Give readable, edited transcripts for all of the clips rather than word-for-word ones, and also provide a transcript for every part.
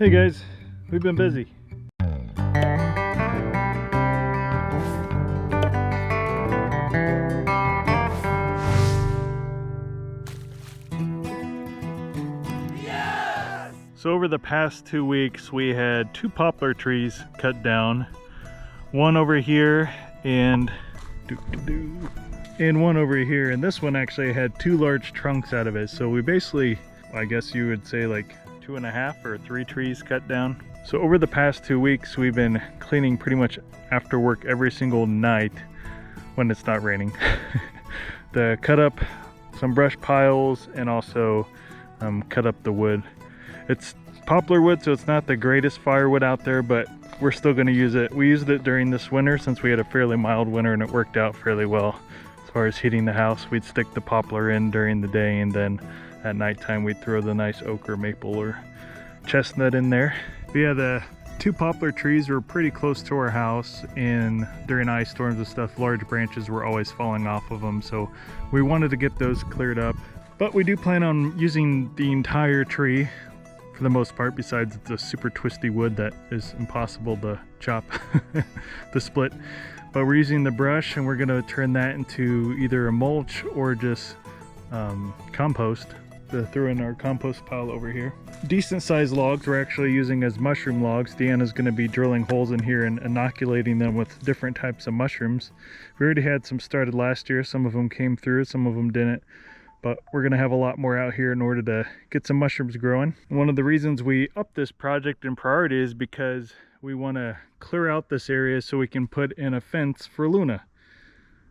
Hey guys, we've been busy. So over the past 2 weeks, we had 2 poplar trees cut down. One over here and one over here. And this one actually had 2 large trunks out of it. So we basically, I guess you would say like 2.5 or 3 trees cut down. So over the past 2 weeks, we've been cleaning pretty much after work every single night when it's not raining. To cut up some brush piles and also cut up the wood. It's poplar wood, so it's not the greatest firewood out there, but we're still going to use it. We used it during this winter since we had a fairly mild winter, and it worked out fairly well. As far as heating the house, we'd stick the poplar in during the day, and then at nighttime we'd throw the nice oak or maple or chestnut in there. But yeah, the 2 poplar trees were pretty close to our house, and during ice storms and stuff, large branches were always falling off of them, so we wanted to get those cleared up. But we do plan on using the entire tree for the most part, besides the super twisty wood that is impossible to chop, to split. But we're using the brush, and we're going to turn that into either a mulch or just compost to throw in our compost pile over here. Decent sized logs we're actually using as mushroom logs. Deanna's going to be drilling holes in here and inoculating them with different types of mushrooms. We already had some started last year. Some of them came through, some of them didn't. But we're going to have a lot more out here in order to get some mushrooms growing. And one of the reasons we upped this project in priority is because we want to clear out this area so we can put in a fence for Luna.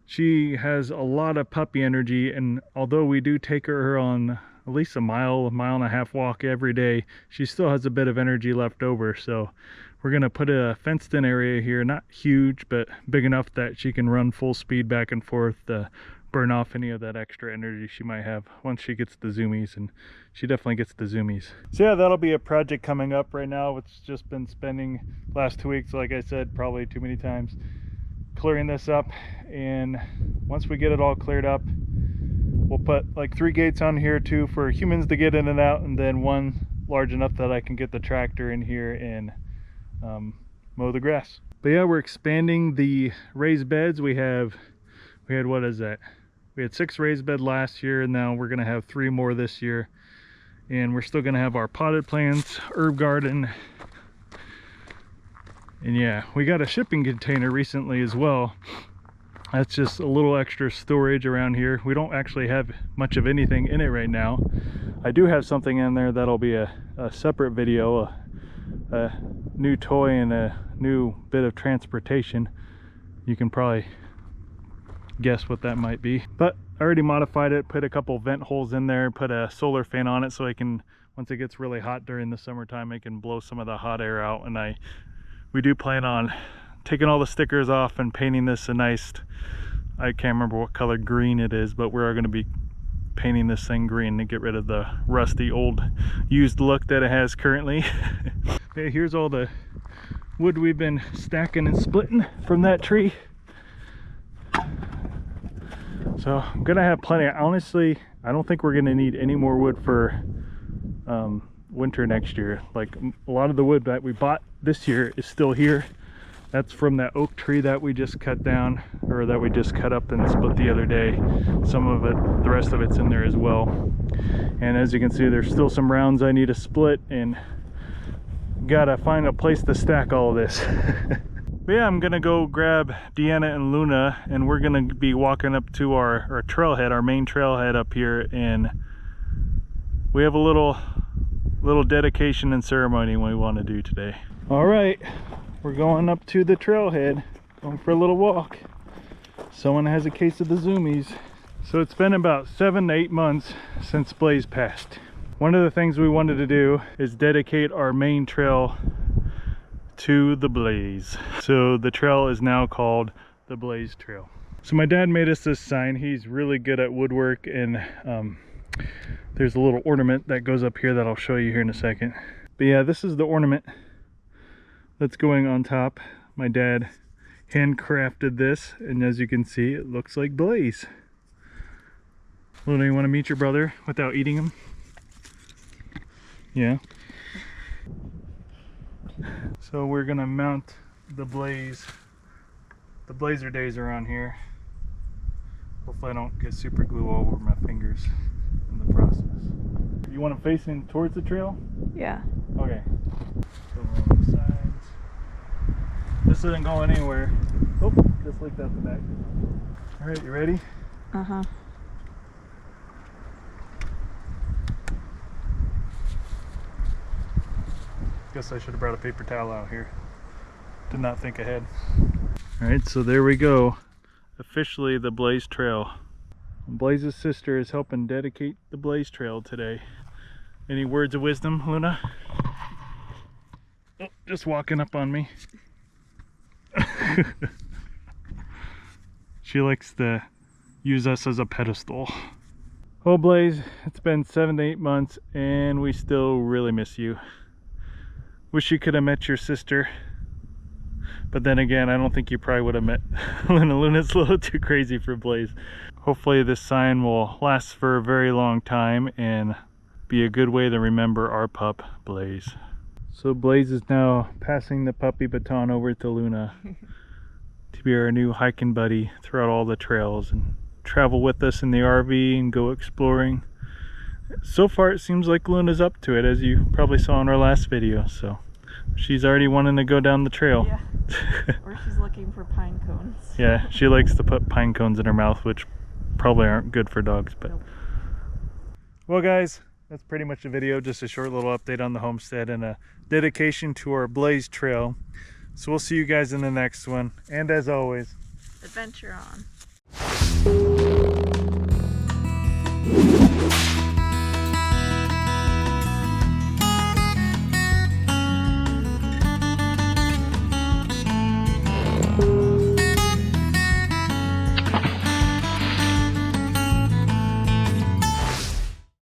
She has a lot of puppy energy, and although we do take her on at least a mile and a half walk every day, she still has a bit of energy left over. So we're going to put a fenced in area here, not huge, but big enough that she can run full speed back and forth to burn off any of that extra energy she might have once she gets the zoomies, and she definitely gets the zoomies. So yeah, that'll be a project coming up. Right now it's just been spending the last 2 weeks, like I said, probably too many times, clearing this up. And once we get it all cleared up, we'll put like 3 gates on here, 2 for humans to get in and out, and then 1 large enough that I can get the tractor in here and mow the grass. But yeah, we're expanding the raised beds. We had, what is that? We had 6 raised bed last year, and now we're going to have 3 more this year. And we're still going to have our potted plants, herb garden. And yeah, we got a shipping container recently as well. That's just a little extra storage around here. We don't actually have much of anything in it right now. I do have something in there that'll be a separate video, a new toy and a new bit of transportation. You can probably guess what that might be, but I already modified it, put a couple vent holes in there, put a solar fan on it so I can, once it gets really hot during the summertime, I can blow some of the hot air out. And we do plan on taking all the stickers off and painting this a nice, I can't remember what color green it is, but we're going to be painting this thing green to get rid of the rusty old used look that it has currently. Okay, here's all the wood we've been stacking and splitting from that tree. So I'm gonna have plenty. Honestly, I don't think we're gonna need any more wood for winter next year. Like, a lot of the wood that we bought this year is still here. That's from that oak tree that we just cut down, or that we just cut up and split the other day. Some of it, the rest of it's in there as well. And as you can see, there's still some rounds I need to split, and gotta find a place to stack all of this. But yeah, I'm gonna go grab Deanna and Luna, and we're gonna be walking up to our trailhead, our main trailhead up here, and we have a little dedication and ceremony we want to do today. All right, we're going up to the trailhead, going for a little walk. Someone has a case of the zoomies. So it's been about 7 to 8 months since Blaze passed. One of the things we wanted to do is dedicate our main trail to the Blaze. So the trail is now called the Blaze Trail. So my dad made us this sign. He's really good at woodwork, and there's a little ornament that goes up here that I'll show you here in a second. But yeah, this is the ornament that's going on top. My dad handcrafted this, and as you can see, it looks like Blaze. Luna, you want to meet your brother without eating him? Yeah. So we're gonna mount the blaze. The blazer days are on here. Hopefully I don't get super glue all over my fingers in the process. You want it facing towards the trail? Yeah. Okay. So along the sides. This isn't going anywhere. Oh, just leaked out the back. Alright, you ready? Uh-huh. Guess I should have brought a paper towel out here. Did not think ahead. Alright, so there we go. Officially the Blaze Trail. Blaze's sister is helping dedicate the Blaze Trail today. Any words of wisdom, Luna? Oh, just walking up on me. She likes to use us as a pedestal. Oh Blaze, it's been 7 to 8 months and we still really miss you. Wish you could have met your sister. But then again, I don't think you probably would have met Luna. Luna's a little too crazy for Blaze. Hopefully this sign will last for a very long time and be a good way to remember our pup, Blaze. So Blaze is now passing the puppy baton over to Luna to be our new hiking buddy throughout all the trails and travel with us in the RV and go exploring. So far it seems like Luna's up to it, as you probably saw in our last video, so she's already wanting to go down the trail. Yeah. Or she's looking for pine cones. Yeah, she likes to put pine cones in her mouth, which probably aren't good for dogs, but Nope. Well guys, that's pretty much the video. Just a short little update on the homestead and a dedication to our Blaze Trail. So we'll see you guys in the next one, and as always, Adventure on.